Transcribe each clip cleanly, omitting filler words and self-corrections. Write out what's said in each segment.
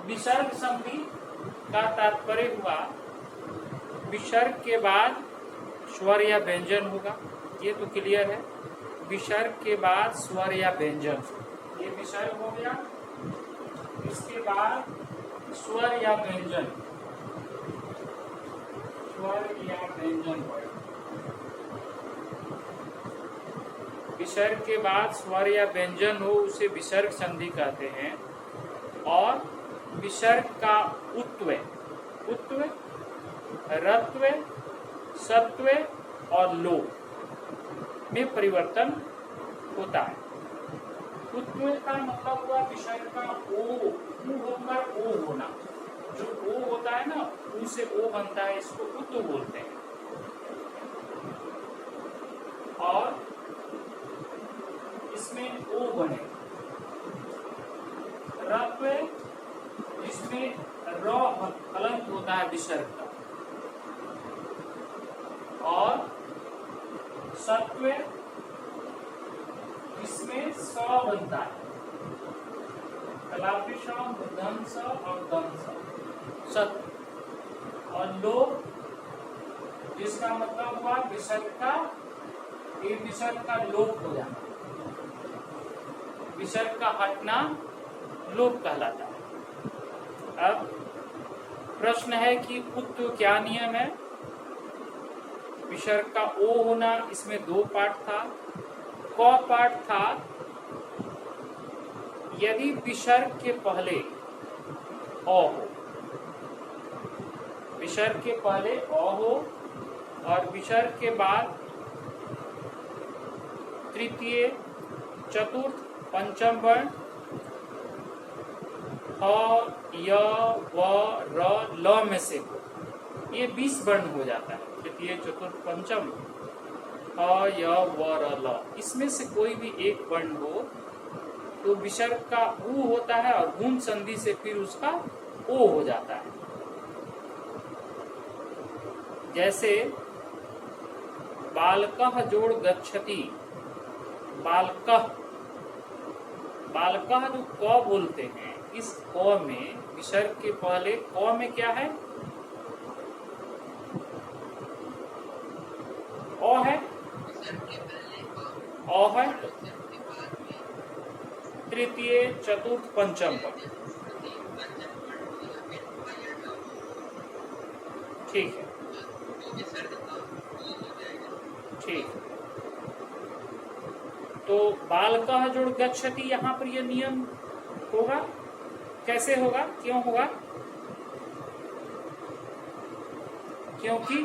विसर्ग संधि का तात्पर्य हुआ विसर्ग के बाद स्वर या व्यंजन होगा, ये तो क्लियर है। विसर्ग के बाद स्वर या व्यंजन, ये विसर्ग हो गया, इसके बाद स्वर या व्यंजन, स्वर या व्यंजन हो। विसर्ग के बाद स्वर या व्यंजन हो उसे विसर्ग संधि कहते हैं। और विसर्ग का उत्व, उत्व, रत्व, सत्व और लोप में परिवर्तन होता है। उत्व का मतलब हुआ विसर्ग का ओ, होकर ओ होना, जो ओ होता है ना, ऊ से ओ बनता है, इसको उत्व बोलते हैं। और इसमें ओ बने, रत्व, इसमें र हलंत होता है विसर्ग का, और सत्व, इसमें स बनता है, कलापी दंस और दंस, सत्व। और लोप, जिसका मतलब हुआ विसर्ग का, ये विसर्ग का लोप हो जाना, विसर्ग का हटना लोप कहलाता है। अब प्रश्न है कि उत्व क्या नियम है। विसर्ग का ओ होना, इसमें दो पार्ट था। क पार्ट था, यदि विसर्ग के पहले अ हो, विसर्ग के पहले अ हो और विसर्ग के बाद तृतीय, चतुर्थ, पंचम वर्ण ह, य, व, र, ल में से हो, ये 20 वर्ण हो जाता है। तृतीय, चतुर्थ, पंचम, ह, य, व, र, ल, इसमें से कोई भी एक वर्ण हो तो विसर्ग का ऊ होता है और गुण संधि से फिर उसका ओ हो जाता है। जैसे बालकः जोड़ गच्छति, बालकः, बालकः जो क बोलते हैं, इस क में विसर्ग के पहले क में क्या है, अ है, अ है, तृतीय, चतुर्थ, पंचम पर, ठीक है, ठीक। तो बालकः जोड़ गच्छति, यहाँ पर यह नियम होगा। कैसे होगा, क्यों होगा? क्योंकि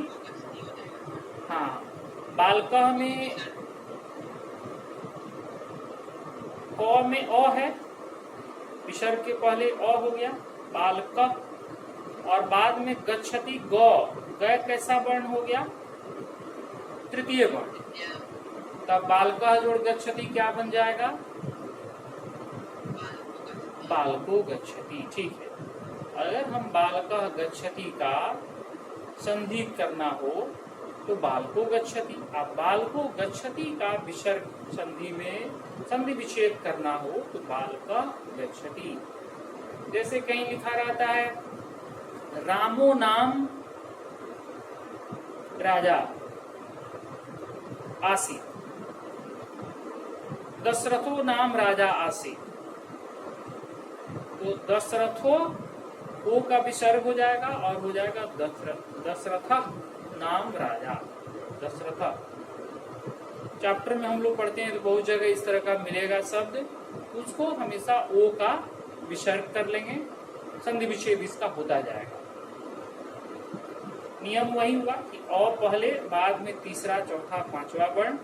हाँ, बालकः में क में अ है, विसर्ग के पहले अ हो गया, बालकः, और बाद में गच्छति ग, कैसा वर्ण हो गया, तृतीय वर्ण। तब बालकः जोड़ गच्छति क्या बन जाएगा, बालको गच्छति, ठीक है। अगर हम बालकः गच्छति का संधि करना हो तो बालको गच्छति, अब बालको गच्छति का विसर्ग संधि में संधि विच्छेद करना हो तो बालकः गच्छति। जैसे कहीं लिखा रहता है रामो नाम राजा आसीत, दशरथो नाम राजा आसीत, तो दशरथो ओ का विसर्ग हो जाएगा और हो जाएगा दशरथ नाम राजा, दशरथ। चैप्टर में हम लोग पढ़ते हैं तो बहुत जगह इस तरह का मिलेगा शब्द, उसको हमेशा ओ का विसर्ग कर लेंगे, संधि विच्छेद इसका होता जाएगा। नियम वही हुआ कि अ पहले, बाद में तीसरा, चौथा, पांचवा वर्ण।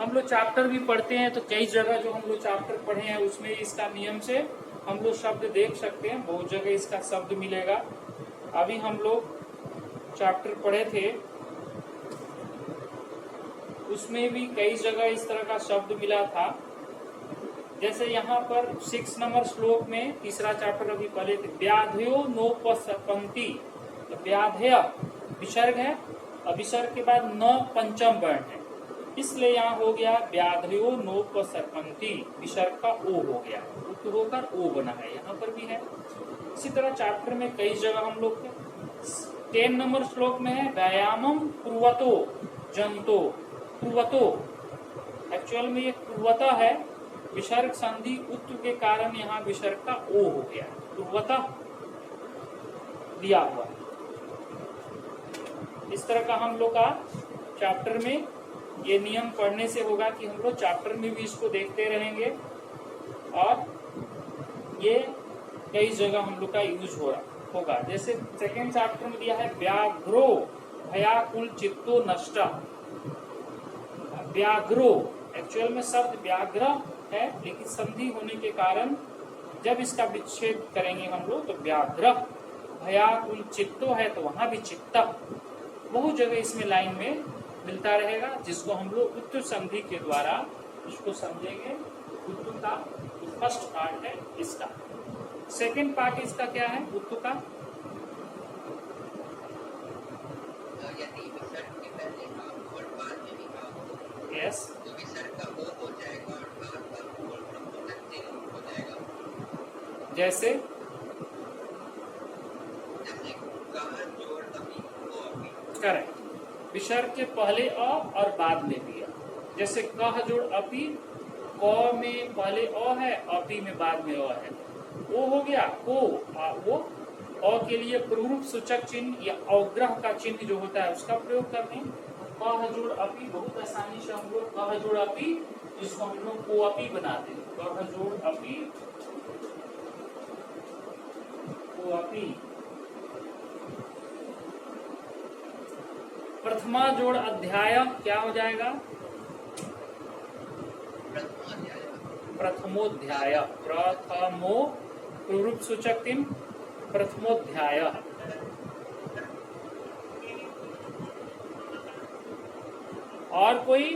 हम लोग चैप्टर भी पढ़ते हैं तो कई जगह जो हम लोग चैप्टर पढ़े हैं उसमें इसका नियम से हम लोग शब्द देख सकते हैं, बहुत जगह इसका शब्द मिलेगा। अभी हम लोग चैप्टर पढ़े थे उसमें भी कई जगह इस तरह का शब्द मिला था। जैसे यहाँ पर 6 नंबर श्लोक में, तीसरा चैप्टर अभी पढ़े थे, व्याधयो नोपसरपंती, तो व्याधय विसर्ग है और विसर्ग के बाद न पंचम वर्ण है, इसलिए यहाँ हो गया व्याधयो नोपसरपंती, विसर्ग का ओ हो गया, उत्तर होकर ओ बना है, यहाँ पर भी है। इसी तरह चैप्टर में कई जगह हम लोग के 10 नंबर श्लोक में है व्यायामम कुर्वतो जंतो। कुर्वतो एक्चुअल में ये कुर्वता है, विसर्ग संधि उत्व के कारण यहाँ विसर्ग का ओ हो गया, कुर्वता दिया हुआ। इस तरह का हम लोग का चैप्टर में ये नियम पढ़ने से होगा कि हम लोग चैप्टर में भी इसको देखते रहेंगे और ये कई जगह हम लोग का यूज होगा। जैसे सेकेंड चैप्टर में दिया है व्याघ्रो भयाकुल चित्तो नष्ट। व्याघ्रो एक्चुअल में शब्द व्याघ्र है, लेकिन संधि होने के कारण जब इसका विच्छेद करेंगे हम लोग तो व्याघ्र। भयाकुल चित्तो है तो वहां भी चित्त, बहुत जगह इसमें लाइन में मिलता रहेगा, जिसको हम लोग उत्तर संधि के द्वारा इसको समझेंगे। उत्तर का फर्स्ट पार्ट है इसका। सेकेंड पार्ट इसका क्या है उत्तर का? यदि विसर्ग के पहले का और बाद में भी का हो, यस, तो विसर्ग का ओ हो जाएगा और बाद का और प्रमुख हो जाएगा। जैसे कहा जोड़ अभी ओ अभी। करेक्ट, विसर्ग के पहले अ और बाद में भी अ। जैसे कह जोड़ अपी, क में पहले अ है, अपी में बाद में अ है, वो हो गया को। वो अ के लिए पूर्व सूचक चिन्ह या अवग्रह का चिन्ह जो होता है उसका प्रयोग करते हैं। कह जोड़ अपी बहुत आसानी से हम लोग कह जोड़ अपी, जिसको हम लोग को अपी बनाते हैं। कह जोड़ अपी को अपी। प्रथमा जोड़ अध्याय क्या हो जाएगा? प्रथमोध्याय। प्रथमो पूर्व सूचक चिन्ह प्रथमोध्याय। और कोई